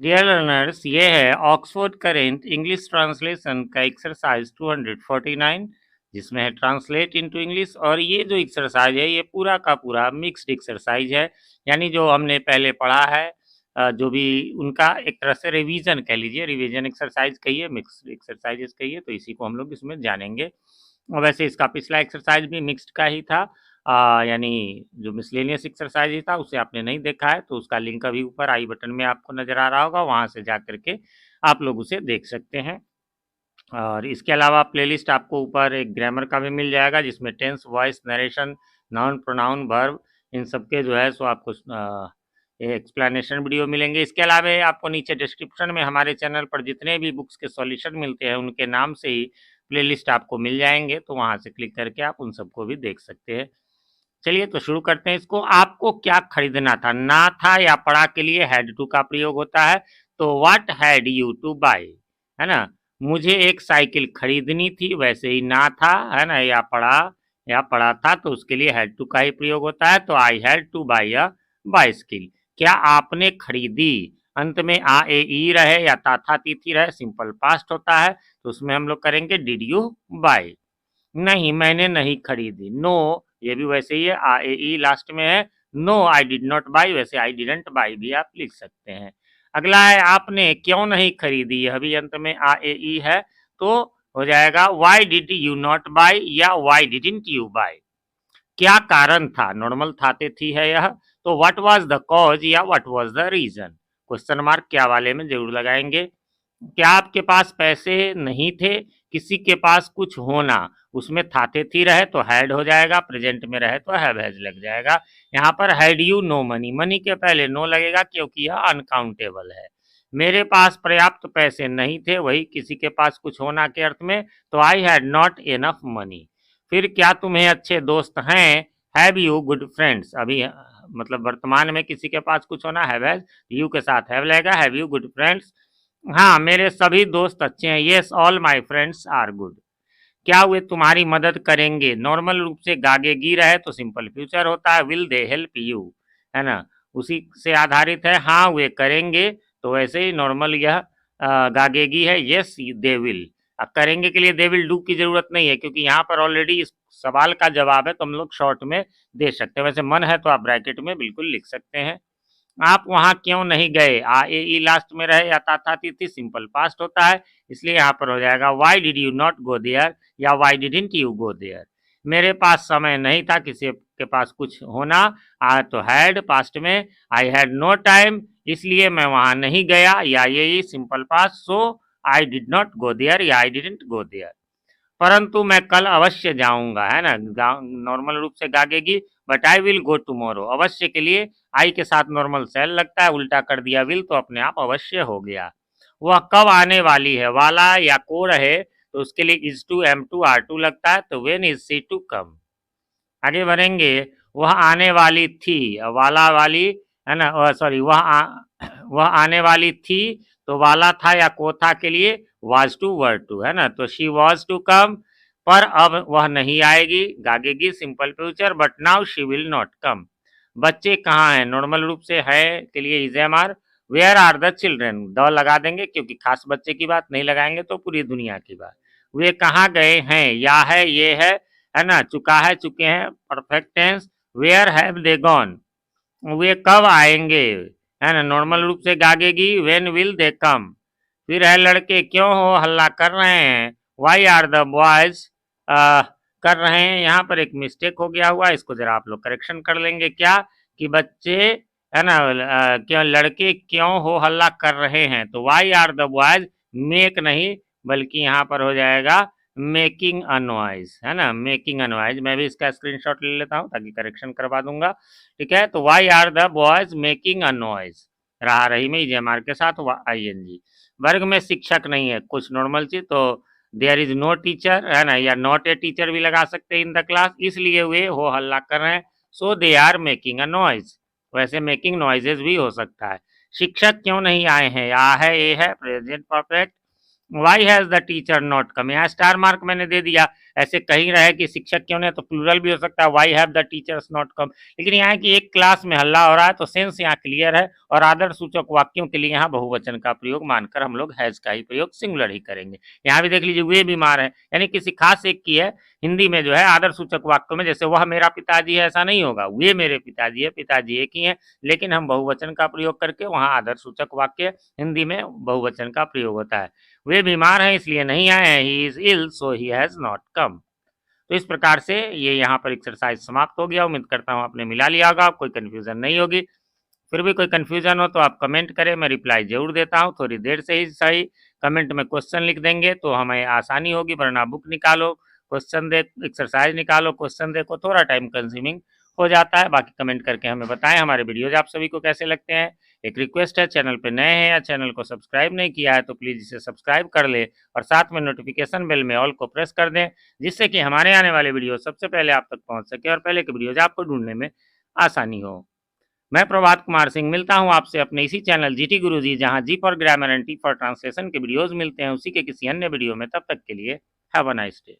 Dear learners, ये है Oxford current English translation का एक्सरसाइज 249, जिसमें है ट्रांसलेट इनटू इंग्लिश। और ये जो एक्सरसाइज है ये पूरा का पूरा मिक्स्ड एक्सरसाइज है, यानी जो हमने पहले पढ़ा है जो भी उनका एक तरह से रिवीजन कह लीजिए, रिवीजन एक्सरसाइज कहिए, मिक्स्ड एक्सरसाइजेस कहिए, तो इसी को हम लोग इसमें जानेंगे। और वैसे इसका पिछला एक्सरसाइज भी मिक्स्ड का ही था, यानी जो मिसलेनियस एक्सरसाइज ही था उसे आपने नहीं देखा है तो उसका लिंक अभी ऊपर आई बटन में आपको नजर आ रहा होगा, वहां से जा करके आप लोग उसे देख सकते हैं। और इसके अलावा प्लेलिस्ट आपको ऊपर एक ग्रामर का भी मिल जाएगा, जिसमें tense, voice, narration, noun, pronoun, verb, इन सबके जो है सो आपको एक्सप्लेनेशन वीडियो मिलेंगे। इसके अलावा आपको नीचे डिस्क्रिप्शन में हमारे चैनल पर जितने भी बुक्स के सॉल्यूशन मिलते हैं उनके नाम से ही प्लेलिस्ट आपको मिल जाएंगे, तो वहां से क्लिक करके आप उन सबको भी देख सकते हैं। चलिए तो शुरू करते हैं इसको। आपको क्या खरीदना था? ना था या पड़ा के लिए हैड टू का प्रयोग होता है, तो what had you to buy, है ना। मुझे एक साइकिल खरीदनी थी, वैसे ही ना था, है ना, या पड़ा था तो उसके लिए हैड टू का ही प्रयोग होता है, तो I had to buy a bicycle. क्या आपने खरीदी, अंत में आ ए ई रहे या ता था ती थी रहे, सिंपल पास्ट होता है, तो उसमें हम लोग करेंगे डिड यू बाय। नहीं, मैंने नहीं खरीदी। नो, ये भी वैसे ही है, आ ए ई लास्ट में है। No I did not buy, वैसे आई डिडंट बाई भी आप लिख सकते हैं। अगला है आपने क्यों नहीं खरीदी, यह भी अंत में आ ए ई है, तो हो जाएगा why did you not by या वाई डिडंट यू बाई। क्या कारण था, नॉर्मल था ते थी है यह, तो व्हाट वाज द कॉज या what was the reason. Question mark क्या वाले में जरूर लगाएंगे। क्या आपके पास पैसे नहीं थे, किसी के पास कुछ होना, उसमें था थे थी रहे तो हैड हो जाएगा, प्रेजेंट में रहे तो हैव हैज लग जाएगा। यहाँ पर had you know money, money के पहले नो लगेगा क्योंकि यह अनकाउंटेबल है। मेरे पास पर्याप्त पैसे नहीं थे, वही किसी के पास कुछ होना के अर्थ में, तो I had not enough money. फिर क्या तुम्हें अच्छे दोस्त हैं, हैव यू गुड फ्रेंड्स, अभी मतलब वर्तमान में किसी के पास कुछ होना, हैव हैज, यू के साथ हैव लगेगा, हैव यू गुड फ्रेंड्स। हाँ, मेरे सभी दोस्त अच्छे हैं, yes all my friends are good. क्या वे तुम्हारी मदद करेंगे, नॉर्मल रूप से गागेगी रहे तो सिंपल फ्यूचर होता है, विल दे हेल्प यू, है ना, उसी से आधारित है। हाँ वे करेंगे, तो वैसे ही नॉर्मल यह गागेगी है, यस दे विल। करेंगे के लिए दे विल डू की जरूरत नहीं है, क्योंकि यहाँ पर ऑलरेडी इस सवाल का जवाब है, तो हम लोग शॉर्ट में दे सकते हैं। वैसे मन है तो आप ब्रैकेट में बिल्कुल लिख सकते हैं। आप वहां क्यों नहीं गए, आ ए ई लास्ट में रहे या ता था ती थी, सिंपल पास्ट होता है, इसलिए यहाँ पर हो जाएगा why did you not go there या why didn't you go there. मेरे पास समय नहीं था, किसी के पास कुछ होना, आ तो हैड पास्ट में, आई हैड नो टाइम, इसलिए मैं वहां नहीं गया, या ये simple past, so I did not go there या आई डिडंट गो देयर। परंतु मैं कल अवश्य जाऊंगा, है ना, नॉर्मल रूप से गागेगी, but I will go tomorrow, अवश्य के लिए आई के साथ नॉर्मल सेल लगता है, उल्टा कर दिया विल तो अपने आप अवश्य हो गया। वह कब आने वाली है, वाला या को रहे तो उसके लिए is to am to are to लगता है, तो when is she to come. आगे बढ़ेंगे। वह आने वाली थी, वाला वाली, है ना, सॉरी वह आने वाली थी, तो वाला था या को था के लिए वाज टू वर टू, है ना, तो शी वाज टू कम, पर अब वह नहीं आएगी, गागेगी, simple future, but now she will not come. बच्चे कहाँ हैं, नॉर्मल रूप से है के लिए is am are. Where are the children, the लगा देंगे क्योंकि खास बच्चे की बात, नहीं लगाएंगे तो पूरी दुनिया की बात। वे कहाँ गए हैं, या है ये है ना, चुका है, चुके हैं, perfect tense. Where have they gone, वे कब आएंगे, है ना, नॉर्मल रूप से गागेगी, व्हेन विल दे कम। फिर है लड़के क्यों हो हल्ला कर रहे हैं, वाई आर द बॉयज कर रहे हैं, यहाँ पर एक मिस्टेक हो गया हुआ, इसको जरा आप लोग करेक्शन कर लेंगे। क्या कि बच्चे, है ना, क्यों लड़के क्यों हो हल्ला कर रहे हैं, तो why are the boys, make नहीं बल्कि यहाँ पर हो जाएगा मेकिंग अ नॉइज, है ना, मेकिंग अ नॉइज। मैं भी इसका स्क्रीनशॉट ले लेता हूँ ताकि करेक्शन करवा दूंगा। ठीक है, तो why are the boys making a noise, रहा रही में जेएमआर के साथ आई एन जी। वर्ग में शिक्षक नहीं है, कुछ नॉर्मल चीज, तो देयर इज नो टीचर, है ना, या नॉट ए टीचर भी लगा सकते हैं इन द क्लास, इसलिए वे हो हल्ला कर रहे हैं, so they are making a noise. वैसे मेकिंग नॉइजेस भी हो सकता है। शिक्षक क्यों नहीं आए हैं, आ है, ए है, present perfect. Why has the teacher not come, यहाँ स्टार मार्क मैंने दे दिया, ऐसे कहीं रहे कि शिक्षक क्यों नहीं, तो प्लूरल भी हो सकता है, why have the teachers not come. लेकिन यहाँ की एक क्लास में हल्ला हो रहा है, तो सेंस यहाँ क्लियर है, और आदर सूचक वाक्यों के लिए यहाँ बहुवचन का प्रयोग मानकर हम लोग हैज का ही प्रयोग सिंगुलर ही करेंगे। यहाँ भी देख लीजिए, वे बीमार है, यानी किसी खास एक की है। हिंदी में जो है आदर सूचक वाक्यों में जैसे वह मेरा पिताजी है, ऐसा नहीं होगा, वे मेरे पिताजी है, पिताजी एक ही है, लेकिन हम बहुवचन का प्रयोग करके वहाँ आदर सूचक वाक्य हिंदी में बहुवचन का प्रयोग होता है। वे बीमार हैं इसलिए नहीं आए हैं, he is ill so he has not come. तो इस प्रकार से ये यहाँ पर एक्सरसाइज समाप्त हो गया। उम्मीद करता हूँ आपने मिला लिया होगा, कोई कन्फ्यूजन नहीं होगी। फिर भी कोई कन्फ्यूजन हो तो आप कमेंट करें, मैं रिप्लाई जरूर देता हूँ, थोड़ी देर से ही सही। कमेंट में क्वेश्चन लिख देंगे तो हमें आसानी होगी, वरना बुक निकालो, क्वेश्चन दे, एक्सरसाइज निकालो, क्वेश्चन देखो, थोड़ा टाइम कंज्यूमिंग हो जाता है। बाकी कमेंट करके हमें बताएं हमारे वीडियोज आप सभी को कैसे लगते हैं। एक रिक्वेस्ट है, चैनल पे नए हैं या चैनल को सब्सक्राइब नहीं किया है तो प्लीज़ इसे सब्सक्राइब कर ले, और साथ में नोटिफिकेशन बेल में ऑल को प्रेस कर दें, जिससे कि हमारे आने वाले वीडियो सबसे पहले आप तक पहुंच सके और पहले के वीडियोज आपको ढूंढने में आसानी हो। मैं प्रभात कुमार सिंह मिलता हूं आपसे अपने इसी चैनल जीटी गुरुजी, जहां G for grammar and T for translation के वीडियोस मिलते हैं, उसी के किसी अन्य वीडियो में। तब तक के लिए हैव अ नाइस डे।